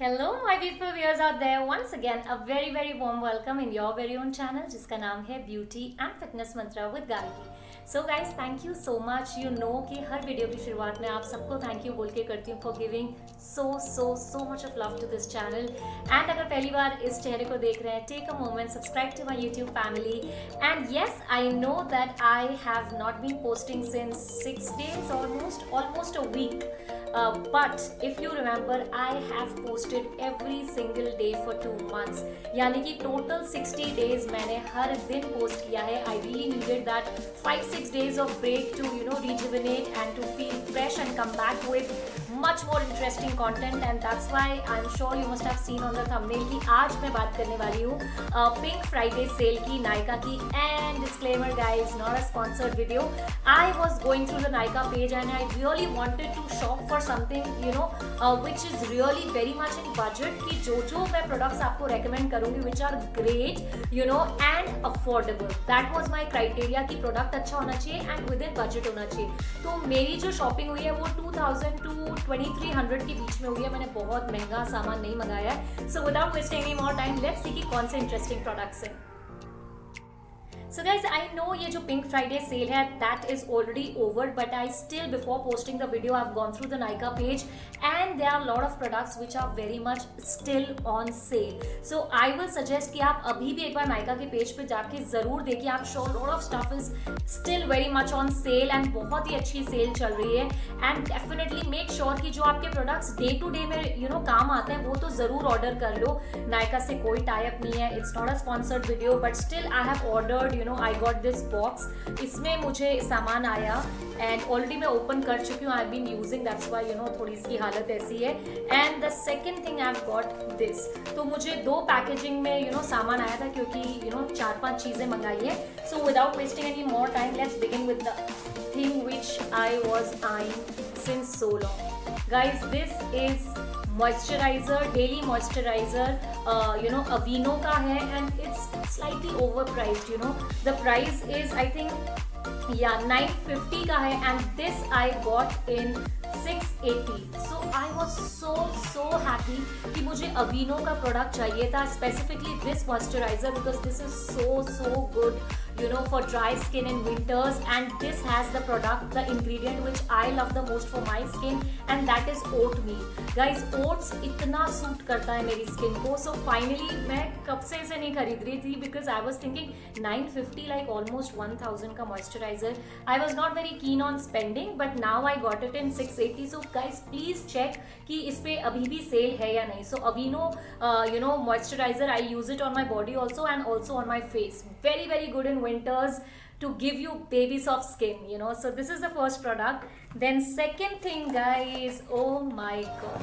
Hello my beautiful viewers out there, once again a very warm welcome in your very own channel जिसका नाम है beauty and fitness Mantra with Gargi. So guys thank you so much. You know कि हर video की शुरुआत में आप सबको thank you बोल के करती हूँ for giving so much of love to this channel. And अगर पहली बार इस चेहरे को देख रहे हैं, take a moment, subscribe to my YouTube family. And yes, I know that I have not been posting since 6 days, almost a week. But if you remember, I have posted every single day for 2 months. यानी कि total 60 days मैंने हर दिन post किया है. I really needed that 5-6 days of break to rejuvenate and to feel fresh and come back with much more interesting content. And that's why I'm sure you must have seen on the thumbnail कि आज मैं बात करने वाली हूँ Pink Friday sale की, Nykaa की. And disclaimer guys, not a sponsored video. I was going through the Nykaa page and I really wanted to shop for something which is really very much in budget, कि जो मैं products आपको recommend करूँगी which are great and affordable. That was my criteria कि product अच्छा होना चाहिए and within budget होना चाहिए. तो मेरी जो shopping हुई है वो 2000 to 2300 के बीच में हुई है. मैंने बहुत महंगा सामान नहीं मंगाया है. So without wasting any more time, let's see कि कौन से interesting products हैं. So guys, I know ये जो Pink Friday sale है that is already over, but I still, before posting the video, I've gone through the Nykaa page and there are a lot of products which are very much still on sale. So I will suggest कि आप अभी भी एक बार Nykaa के page पे जाके ज़रूर देखिए. आप sure lot of stuff is still very much on sale and बहुत ही अच्छी सेल चल रही है. And definitely make sure कि जो आपके products day to day में काम आते हैं वो तो ज़रूर ऑर्डर कर लो. Nykaa से कोई टाई अप नहीं है. It's not a sponsored video, but still I have ordered. I got this box. इसमें मुझे सामान आया and already मैं open कर चुकी हूँ. I've been using, that's why थोड़ी इसकी हालत ऐसी है. And the second thing I've got this. तो मुझे 2 पैकेजिंग में सामान आया था क्योंकि 4-5 चीज़ें मंगाई है. So without wasting any more time, let's begin with the thing which I was eyeing since so long. Guys, this is moisturiser, daily moisturiser अवीनो का है and it's slightly overpriced. The price is I think 950 का है and this I got in 680. So I was so happy कि मुझे अवीनो का product चाहिए था, specifically this moisturizer, because this is so good for dry skin in winters. And this has the product, the ingredient which I love the most for my skin, and that is oatmeal. Guys, oats इतना suit करता है मेरी skin को. So finally मैं कब से इसे नहीं खरीद रही थी because I was thinking 950 like almost 1000 का moisturizer. I was not very keen on spending, but now I got it in 680. So guys, please check कि इस पे अभी भी सेल है या नहीं. So Aveeno moisturizer, I use it on my body also and also on my face. Very good in winters to give you baby soft skin. So this is the first product. Then second thing guys, oh my god,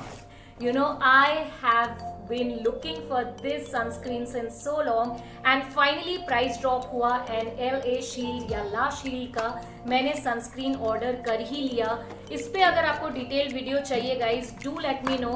I have been looking for this sunscreen since so long and finally price drop हुआ and LA Shield या La Shield का मैंने sunscreen order कर ही लिया. इस पे अगर आपको detailed video चाहिए guys, do let me know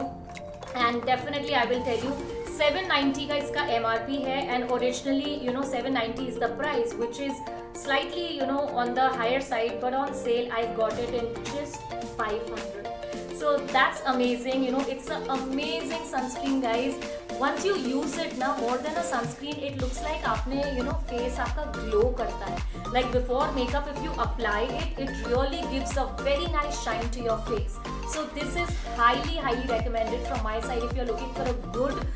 and definitely I will tell you. 790 का इसका MRP है and originally 790 is the price, which is slightly on the higher side, but on sale I got it in just 500. So that's amazing. It's an amazing sunscreen guys. Once you use it now, more than a sunscreen, it looks like आपने face आपका glow करता है. Like before makeup, if you apply it, it really gives a very nice shine to your face. So this is highly recommended from my side. If you're looking for a good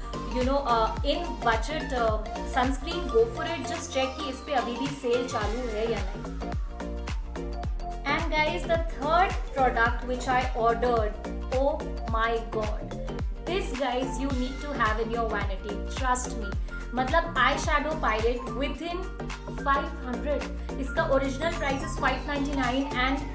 in budget sunscreen, go for it. Just check कि इस पे अभी भी cell चालू है या नहीं. And guys, the third product which I ordered, oh my god, this guys you need to have in your vanity, trust me. मतलब आई शैडो पायलेट within 500. इसका original price is 599 and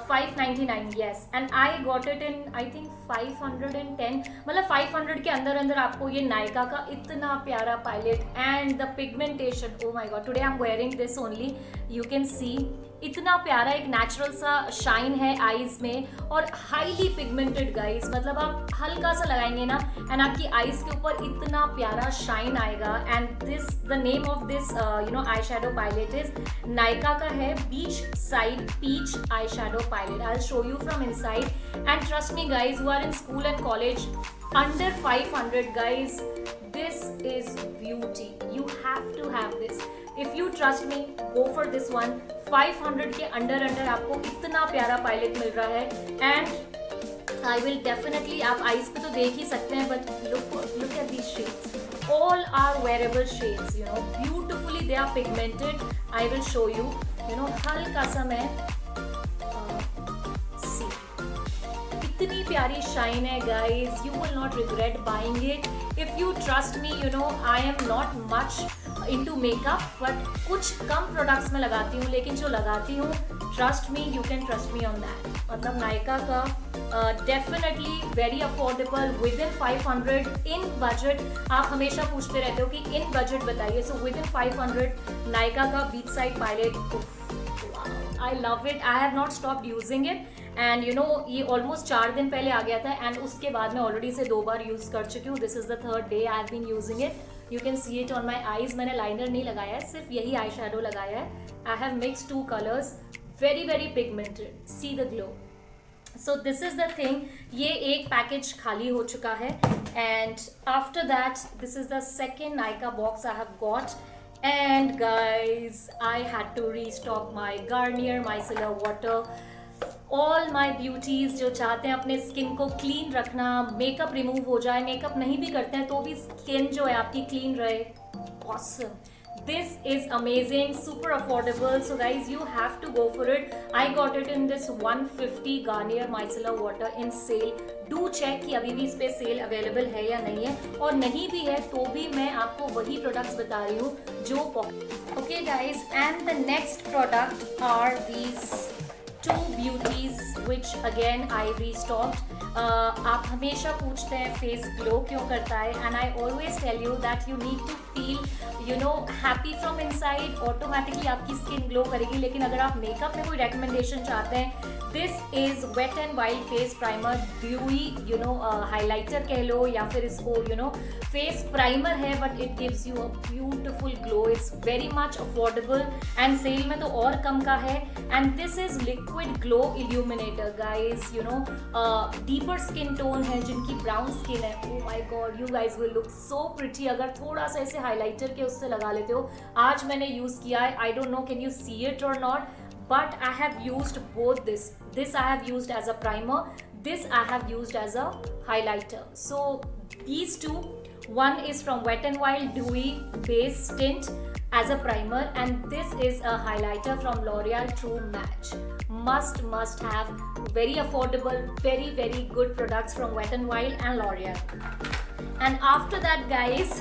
599 yes, and I got it in I think 510. मतलब 500 के अंदर आपको ये Nykaa का इतना प्यारा pilot and the pigmentation, oh my god, today I'm wearing this only, you can see इतना प्यारा एक नेचुरल सा शाइन है आईज में और हाईली पिगमेंटेड गाइस, मतलब आप हल्का सा लगाएंगे ना एंड आपकी आईज के ऊपर इतना प्यारा शाइन आएगा। And this the name of this eye shadow palette is Nykaa का है beach side peach eye shadow palette. I will show you from inside and trust me guys, who are in school and college, under 500 guys, this is beauty, you have to have this, if you trust me go for this one। 500 के under आपको इतना प्यारा pilot मिल रहा है and I will definitely, आप eyes पे तो देख ही सकते हैं but look at these shades, all are wearable shades, you know, beautifully they are pigmented। I will show you, you know, हल्का सा मैं इतनी प्यारी शाइन है guys, you will not regret buying it if you trust me. You know I am not much into makeup but कुछ कम products में लगाती हूँ, लेकिन जो लगाती हूँ trust me, you can trust me on that. मतलब नायका का definitely very affordable with in 500 in budget. आप हमेशा पूछते रहते हो कि इन बजट बताइए, सो विद इन 500 नायका का beach side pilot, I love it, I have not stopped using it and you know ये ऑलमोस्ट 4 दिन पहले आ गया था एंड उसके बाद मैं ऑलरेडी इसे 2 बार यूज़ कर चुकी हूँ। This is the 3rd day I have been using it, you can see it on my eyes. मैंने लाइनर नहीं लगाया है, सिर्फ यही आई शेडो लगाया है। I have mix 2 colours, very very pigmented, see the glow. So this is the thing, ये एक पैकेज खाली हो चुका है and after that this is the second Nykaa box I have got. And guys, I had to restock my Garnier Micellar Water। All my beauties जो चाहते हैं अपने स्किन को क्लीन रखना, मेकअप रिमूव हो जाए, मेकअप नहीं भी करते हैं तो भी स्किन जो है आपकी क्लीन रहे, awesome। This is amazing, super affordable, so guys you have to go for it। I got it in this 150 Garnier Micellar Water in sale। Do check कि अभी भी इस पे सेल अवेलेबल है या नहीं है, और नहीं भी है तो भी मैं आपको वही प्रोडक्ट्स बता रही हूँ जो okay guys. And the next product are these 2 beauties which again I restocked। आप हमेशा पूछते हैं फेस ग्लो क्यों करता है and I always tell you that you need to feel you know happy from inside, automatically आपकी skin glow करेगी। लेकिन अगर आप मेकअप में कोई रिकमेंडेशन चाहते हैं, this is wet and wild face primer, dewy you know highlighter कह लो या फिर इसको यू नो फेस प्राइमर है, but it gives you a beautiful glow. It's very much affordable and sale में तो और कम का है। And this is liquid glow illuminator guys, you know deeper skin tone है जिनकी ब्राउन स्किन है, oh my God you guys will look so pretty अगर थोड़ा सा ऐसे हाइलाइटर के उससे लगा लेते हो। आज मैंने यूज किया है, I don't know can you see it और not, but I have used both this I have used as a primer, this I have used as a highlighter। So these 2, one is from Wet n Wild Dewy Base Tint as a primer and this is a highlighter from L'Oreal True Match। Must have, very affordable, very very good products from Wet n Wild and L'Oreal। And after that guys,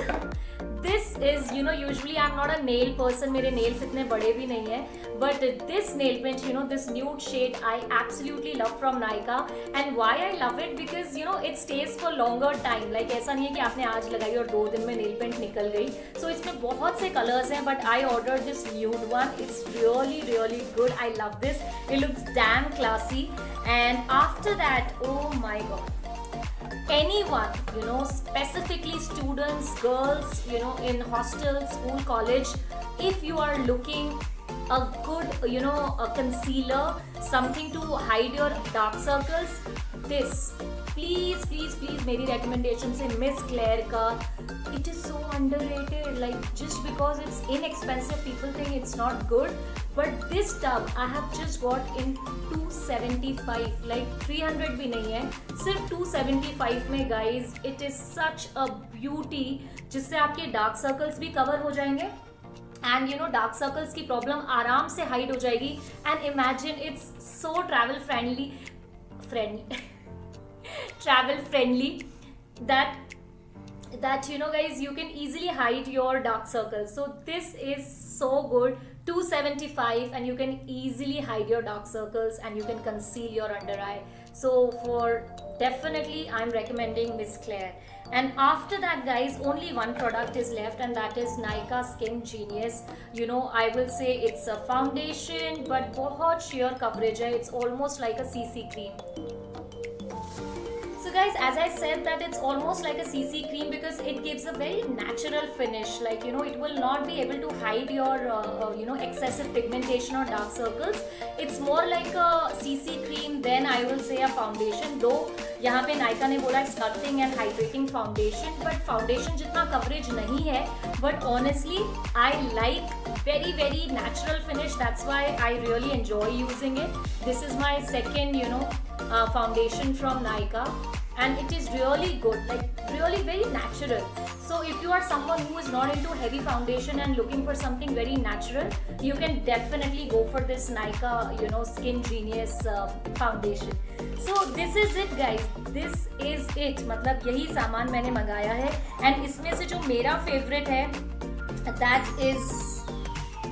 this is you know usually I'm not a nail person, मेरे nails इतने बड़े भी नहीं है, but this nail paint you know this nude shade I absolutely love from Nykaa। and why I love it because you know it stays for longer time, like ऐसा नहीं है कि आपने आज लगाई और 2 दिन में nail paint निकल गई। so इसमें बहुत से colors हैं but I ordered this nude one, it's really good, I love this, it looks damn classy। and after that, oh my god, anyone you know specifically students, girls you know in hostel, school, college, if you are looking a good you know a concealer, something to hide your dark circles, this please मेरी recommendation से Miss Claire का, it is so underrated, like just because it's inexpensive people think it's not good, but this tub I have just got in 275, like 300 भी नहीं है, सिर्फ 275 में guys, it is such a beauty जिससे आपके dark circles भी cover हो जाएंगे and you know dark circles की प्रॉब्लम आराम से हाइड हो जाएगी। and imagine it's so travel friendly that you know guys you can easily hide your dark circles, so this is so good, 275 and you can easily hide your dark circles and you can conceal your under eye। so for definitely I'm recommending Miss Claire. And after that, guys, only one product is left, and that is Nykaa Skin Genius. You know, I will say it's a foundation, but बहुत sheer coverage है. It's almost like a CC cream. So guys, as I said that it's almost like a CC cream because it gives a very natural finish. Like, you know, it will not be able to hide your you know, excessive pigmentation or dark circles. It's more like a CC cream than I will say a foundation. Though यहाँ पे नायका ने बोला sculpting and hydrating foundation, but foundation जितना coverage नहीं है. But honestly I like very natural finish. That's why I really enjoy using it. This is my second, you know, foundation from Nykaa, and it is really good, like really very natural. So if you are someone who is not into heavy foundation and looking for something very natural, you can definitely go for this Nykaa, you know, Skin Genius foundation. So this is it guys, this is it. मतलब यही सामान मैंने मंगाया है, and इसमें से जो मेरा फेवरेट है that is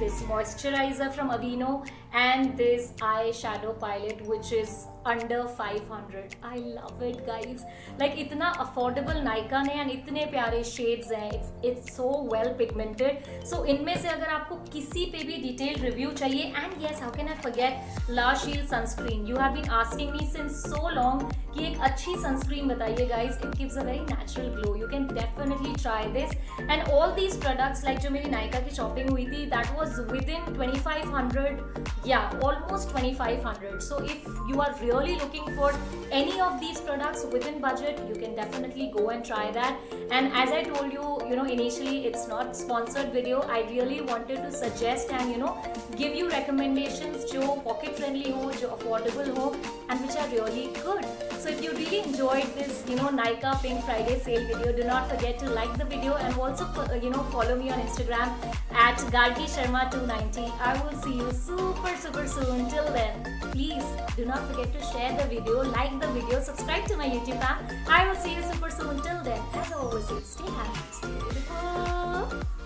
this moisturizer from Aveeno and this eyeshadow palette which is under 500. I love it guys. Like इतना affordable Nykaa ने and इतने प्यारे shades हैं. It's so well pigmented. So इनमें से अगर आपको किसी पे भी detailed review चाहिए, and yes, how can I forget La Shield sunscreen. You have been asking me since so long कि एक अच्छी sunscreen बताइए guys. It gives a very natural glow. You can definitely try this. And all these products, like जो मेरी Nykaa की shopping हुई थी, that was within 2500. Yeah, almost 2500. So if you are really looking for any of these products within budget, you can definitely go and try that. And as I told you, you know, initially it's not sponsored video. I really wanted to suggest and, you know, give you recommendations जो pocket friendly हो, जो affordable हो, and which are really good. So if you really enjoyed this, you know, Nykaa Pink Friday sale video, do not forget to like the video and also, you know, follow me on Instagram at Gargi Sharma 290. I will see you super soon. Till then, please do not forget to share the video, like the video, subscribe to my YouTube channel. I will see you super soon. Till then, as I always say, stay happy, stay beautiful.